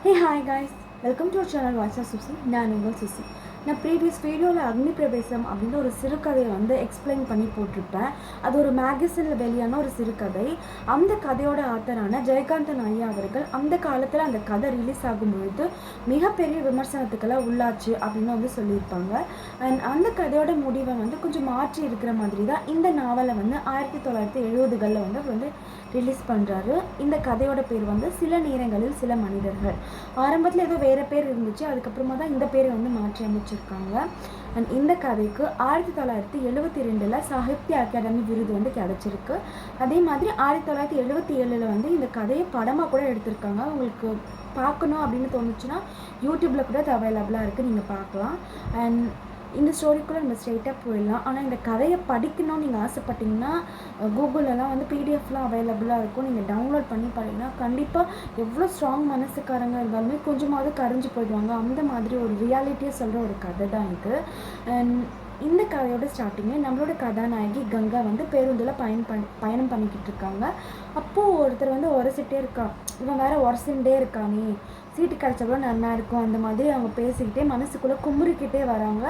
Hey, hi guys, welcome to our channel Voice of Susi. நான் உங்கள் சுசி. நான் previous வீடியோவில் அக்னி பிரவேசம் அப்படின்ற ஒரு சிறுகதையை எக்ஸ்பிளைன் பண்ணி போட்டிருப்பேன். அது ஒரு மேகசினில் வெளியான ஒரு சிறுகதை. அந்த கதையோட ஆத்தரான ஜெயகாந்தன் ஐயா அவர்கள் அந்த காலத்தில் அந்த கதை ரிலீஸ் ஆகும்பொழுது மிகப்பெரிய விமர்சனத்துக்கெல்லாம் உள்ளாச்சு அப்படின்னு சொல்லியிருப்பாங்க. அண்ட் அந்த கதையோட முடிவை கொஞ்சம் மாற்றி இருக்கிற மாதிரி தான் இந்த நாவலை 1970களில் ரிலீஸ் பண்ணுறாரு. இந்த கதையோட பேர் சில நேரங்களில் சில மனிதர்கள். ஆரம்பத்தில் ஏதோ வேறு பேர் இருந்துச்சு, அதுக்கப்புறமா தான் இந்த பேரை மாற்றி அமைச்சிருக்காங்க. அண்ட் இந்த கதைக்கு 1972 சாகித்ய அகாடமி விருது கிடைச்சிருக்கு. அதே மாதிரி 1977 இந்த கதையை படமாக கூட எடுத்திருக்காங்க. உங்களுக்கு பார்க்கணும் அப்படின்னு தோணுச்சுன்னா யூடியூப்பில் கூட அது அவைலபிளாக இருக்குது, நீங்கள் பார்க்கலாம். அண்ட் இந்த ஸ்டோரிக்குள்ளே நம்ம ஸ்ட்ரெயிட்டாக போயிடலாம். ஆனால் இந்த கதையை படிக்கணும்னு நீங்கள் ஆசைப்பட்டீங்கன்னா கூகுளெலாம் பிடிஎஃப்லாம் அவைலபிளாக இருக்கும். நீங்கள் டவுன்லோட் பண்ணி படிங்கன்னா கண்டிப்பாக எவ்வளோ ஸ்ட்ராங் மனசுக்காரங்க இருந்தாலுமே கொஞ்சமாவது கரைஞ்சி போயிடுவாங்க. அந்த மாதிரி ஒரு ரியாலிட்டியை சொல்கிற ஒரு கதை தான் இது. இந்த கதையோட ஸ்டார்டிங்கே நம்மளோட கதாநாயகி கங்கா பேருந்தில் பயணம் பண்ணிக்கிட்டு இருக்காங்க. அப்போது ஒருத்தர் உரசிட்டே இருக்கான். இவன் வேறு உரசிண்டே இருக்கானே, சீட்டு கிடச்சப்போ நல்லா இருக்கும், அந்த மாதிரி அவங்க பேசிக்கிட்டே மனசுக்குள்ளே குமுறிக்கிட்டே வராங்க.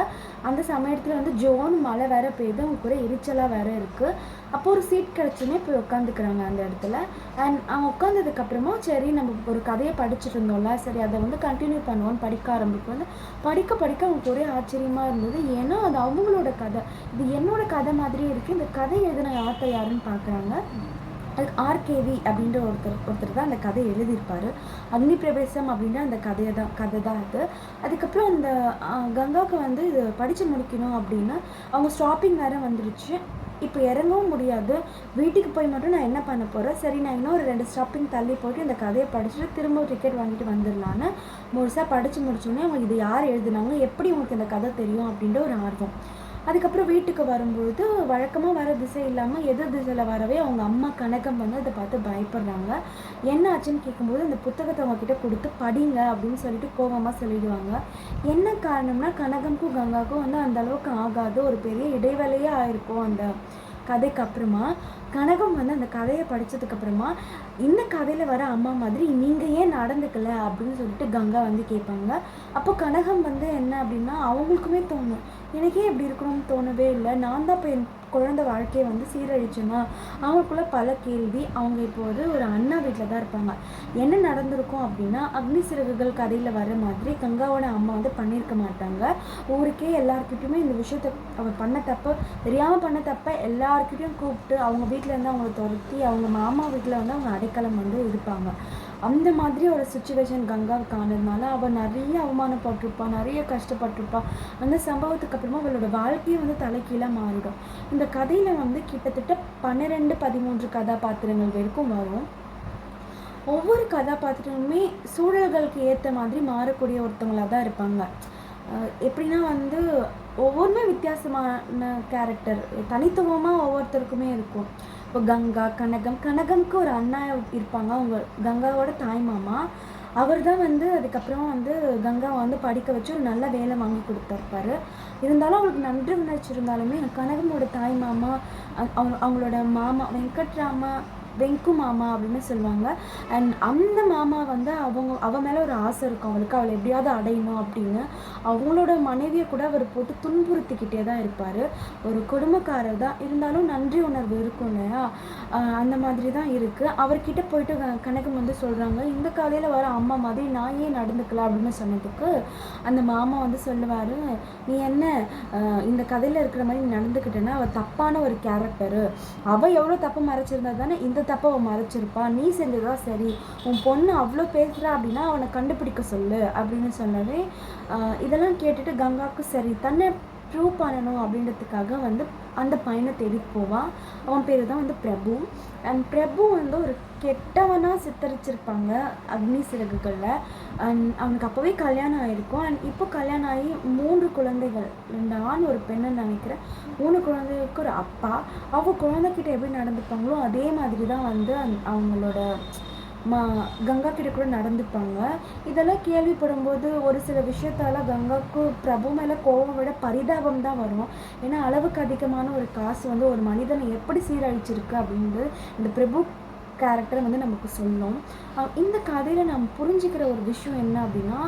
அந்த சமயத்தில் ஜோன் மழை வேறு பெய்யுது, அவங்க கூட எரிச்சலாக வேறு இருக்குது. அப்போது ஒரு சீட் கிடச்சுன்னே போய் உட்காந்துக்கிறாங்க அந்த இடத்துல. அண்ட் அவங்க உட்காந்ததுக்கப்புறமா சரி நம்ம ஒரு கதையை படிச்சுட்டு இருந்தோம்ல, சரி அதை கண்டினியூ பண்ணுவோன்னு படிக்க ஆரம்பிக்கும். படிக்க படிக்க அவங்களுக்கு ஒரே ஆச்சரியமாக இருந்தது. ஏன்னா அது அவங்களோட கதை, இது என்னோட கதை மாதிரியே இருக்குது. இந்த கதை எழுதின ஆத்தர் யாருன்னு பார்க்குறாங்க. அதுக்கு ஆர்கேவி அப்படின்ற ஒருத்தர் தான் அந்த கதையை எழுதியிருப்பார். அக்னி பிரவேசம் அப்படின்ற அந்த கதை தான் அது. அதுக்கப்புறம் அந்த கங்காவுக்கு இது படித்து முடிக்கணும் அப்படின்னா அவங்க ஸ்டாப்பிங் வேறு வந்துருச்சு. இப்போ இறங்கவும் முடியாது, வீட்டுக்கு போய் மட்டும் நான் என்ன பண்ண போகிறேன், சரி நான் இன்னொரு 2 ஸ்டாப்பிங் தள்ளி போய்ட்டு இந்த கதையை படிச்சுட்டு திரும்ப டிக்கெட் வாங்கிட்டு வந்துடலான்னு முழுசாக படித்து முடிச்சோடனே அவங்க இது யார் எழுதுனாங்க, எப்படி உங்களுக்கு இந்த கதை தெரியும் அப்படின்ற ஒரு ஆர்வம். அதுக்கப்புறம் வீட்டுக்கு வரும்பொழுது வழக்கமாக வர திசை இல்லாமல் எதிர் திசையில் வரவே அவங்க அம்மா கனகம் அதை பார்த்து பயப்படுறாங்க. என்ன ஆச்சுன்னு கேட்கும்போது அந்த புத்தகத்தை அவங்கக்கிட்ட கொடுத்து படிங்க அப்படின்னு சொல்லிட்டு கோபமாக சொல்லிடுவாங்க. என்ன காரணம்னா கனகம்க்கும் கங்காவுக்கும் அந்த அளவுக்கு ஆகாது, ஒரு பெரிய இடைவேளையே ஆயிருக்கும் அந்த கதைக்கு அப்புறமா. கனகம் அந்த கதையை படித்ததுக்கப்புறமா இந்த கதையில் வர அம்மா மாதிரி நீங்கள் ஏன் நடந்துக்கல அப்படின்னு சொல்லிட்டு கங்கா கேட்பாங்க. அப்போ கனகம் என்ன அப்படின்னா அவங்களுக்குமே தோணும், எனக்கே எப்படி இருக்கணும்னு தோணவே இல்லை, நான் தான் இப்போ என் குழந்தை வாழ்க்கையை சீரழிச்சுன்னா. அவங்களுக்குள்ள பல கேள்வி. அவங்க இப்போ ஒரு அண்ணா வீட்டில் தான் இருப்பாங்க. என்ன நடந்திருக்கும் அப்படின்னா அக்னி சிறகுகள் கதையில் வர மாதிரி கங்காவோட அம்மா பண்ணியிருக்க மாட்டாங்க. ஊருக்கே எல்லாருக்கிட்டையுமே இந்த விஷயத்தை அவள் பண்ண தப்பு, தெரியாமல் பண்ண தப்ப எல்லாருக்கிட்டையும் கூப்பிட்டு அவங்க வீட்டில் இருந்து அவங்கள துரத்தி அவங்க மாமா வீட்டில் அவங்க அடைக்கலம் இருப்பாங்க. அந்த மாதிரி ஒரு சுச்சுவேஷன் கங்காவுக்கு ஆனதுனால அவள் நிறைய அவமானப்பட்டிருப்பாள், நிறைய கஷ்டப்பட்டிருப்பாள். அந்த சம்பவத்துக்கு அப்புறமா அவளோட வாழ்க்கையை தலைக்கீழாக மாறிடும். இந்த கதையில் கிட்டத்தட்ட 12-13 கதாபாத்திரங்கள் வரைக்கும் வரும். ஒவ்வொரு கதாபாத்திரமுமே சூழல்களுக்கு ஏற்ற மாதிரி மாறக்கூடிய ஒருத்தவங்களாக தான் இருப்பாங்க. எப்படின்னா ஒவ்வொருமே வித்தியாசமான கேரக்டர், தனித்துவமாக ஒவ்வொருத்தருக்குமே இருக்கும். இப்போ கங்கா, கனகம்க்கு ஒரு அண்ணா இருப்பாங்க, அவங்க கங்காவோட தாய் மாமா. அவர் தான் அதுக்கப்புறம் கங்காவை படிக்க வச்சு ஒரு நல்ல வேலை வாங்கி கொடுத்துருப்பாரு. இருந்தாலும் அவங்களுக்கு நன்றி உணர்ச்சி இருந்தாலுமே கனகமோட தாய் மாமா, அவங்களோட மாமா வெங்கு மாமா அப்படின்னு சொல்லுவாங்க. அண்ட் அந்த மாமா அவன் மேலே ஒரு ஆசை இருக்கும் அவளுக்கு, அவளை எப்படியாவது அடையணும் அப்படின்னு. அவங்களோட மனைவியை கூட அவர் போட்டு துன்புறுத்திக்கிட்டே தான் இருப்பார். ஒரு குடும்பக்காரர் தான், இருந்தாலும் நன்றி உணர்வு இருக்கும் இல்லையா, அந்த மாதிரி தான் இருக்குது. அவர்கிட்ட போயிட்டு கனகம் சொல்கிறாங்க, இந்த காலையில் வர அம்மா மாதிரி நான் ஏன் நடந்துக்கலாம் அப்படின்னு சொன்னதுக்கு அந்த மாமா சொல்லுவார், நீ என்ன இந்த கதையில் இருக்கிற மாதிரி நீ நடந்துக்கிட்டேன்னா அவள் தப்பான ஒரு கேரக்டரு, அவள் எவ்வளோ தப்பு மறைச்சிருந்தா தானே இந்த தப்பை அவன் மறைச்சிருப்பா, நீ செஞ்சதா சரி, உன் பொண்ணு அவ்வளோ பேசுகிறா அப்படின்னா அவனை கண்டுபிடிக்க சொல்லு அப்படின்னு சொன்னவே இதெல்லாம் கேட்டுட்டு கங்காவுக்கு சரி தன்னை ப்ரூவ் பண்ணணும் அப்படின்றதுக்காக அந்த பையனை தேடி போவான். அவன் பேர் தான் பிரபு. அண்ட் பிரபு ஒரு கெட்டவனாக சித்தரிச்சிருப்பாங்க அக்னி சிறகுகளில். அண்ட் அவனுக்கு அப்போவே கல்யாணம் ஆகிருக்கும். அண்ட் இப்போ கல்யாணம் ஆகி 3 குழந்தைகள், 2 ஆண் ஒரு பெண்ணுன்னு நினைக்கிறேன். 3 குழந்தைகளுக்கு ஒரு அப்பா. அவங்க குழந்தைகிட்ட எப்படி நடந்துப்பாங்களோ அதே மாதிரி தான் அவங்களோட கங்கா கிட்ட கூட நடந்துப்பாங்க. இதெல்லாம் கேள்விப்படும்போது ஒரு சில விஷயத்தால் கங்காவுக்கு பிரபு மேலே கோபம் விட பரிதாபம் தான் வரும். ஏன்னா அளவுக்கு அதிகமான ஒரு காசு ஒரு மனிதனை எப்படி சீரழிச்சிருக்கு அப்படின்றது இந்த பிரபு கேரக்டரை வந்து நமக்கு சொல்லும். இந்த கதையில் நம்ம புரிஞ்சுக்கிற ஒரு விஷயம் என்ன அப்படின்னா,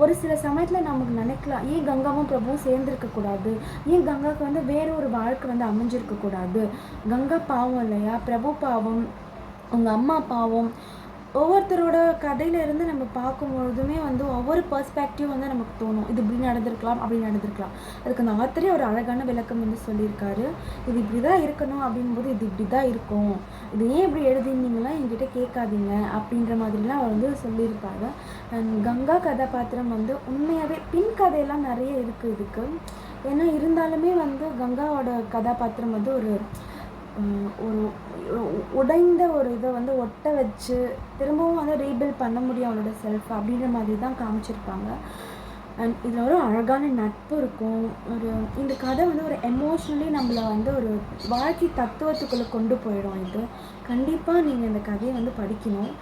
ஒரு சில சமயத்தில் நமக்கு நினைக்கலாம், ஏன் கங்காவும் பிரபுவும் சேர்ந்துருக்கக்கூடாது, ஏன் கங்காவுக்கு வந்து வேற ஒரு வாழ்க்கை வந்து அமைஞ்சிருக்கக்கூடாது, கங்கா பாவம் இல்லையா, பிரபு பாவம், அவங்க அம்மா பாவம். ஒவ்வொருத்தரோட கதையிலேருந்து நம்ம பார்க்கும்பொழுதுமே வந்து ஒவ்வொரு பெர்ஸ்பெக்டிவ் வந்து நமக்கு தோணும், இது இப்படி நடந்திருக்கலாம் அப்படி நடந்திருக்கலாம். அதுக்கு அந்த ஆத்தரே ஒரு அழகான விளக்கம் வந்து சொல்லியிருக்காரு. இது இப்படி தான் இருக்கணும் அப்படின்போது இது இப்படி தான் இருக்கும், இது ஏன் இப்படி எழுதினீங்களாம் என்கிட்ட கேட்காதீங்க அப்படின்ற மாதிரிலாம் அவர் வந்து சொல்லியிருப்பாரு. அண்ட் கங்கா கதாபாத்திரம் வந்து உண்மையாகவே பின் கதையெல்லாம் நிறைய இருக்குது இதுக்கு. ஏன்னா இருந்தாலுமே வந்து கங்காவோட கதாபாத்திரம் வந்து ஒரு ஒரு உடைந்த ஒரு இதை வந்து ஒட்ட வச்சு திரும்பவும் வந்து ரீபில்ட் பண்ண முடியும் அவளோட செல்ஃப் அப்படின்ற மாதிரி தான் காமிச்சிருப்பாங்க. அண்ட் இதில் ஒரு அழகான நட்பு இருக்கும். இந்த கதை வந்து ஒரு எமோஷ்னலி நம்மளை வந்து ஒரு வாழ்க்கை தத்துவத்துக்குள்ளே கொண்டு போயிடும். இது கண்டிப்பாக நீங்கள் இந்த கதையை வந்து படிக்கணும்.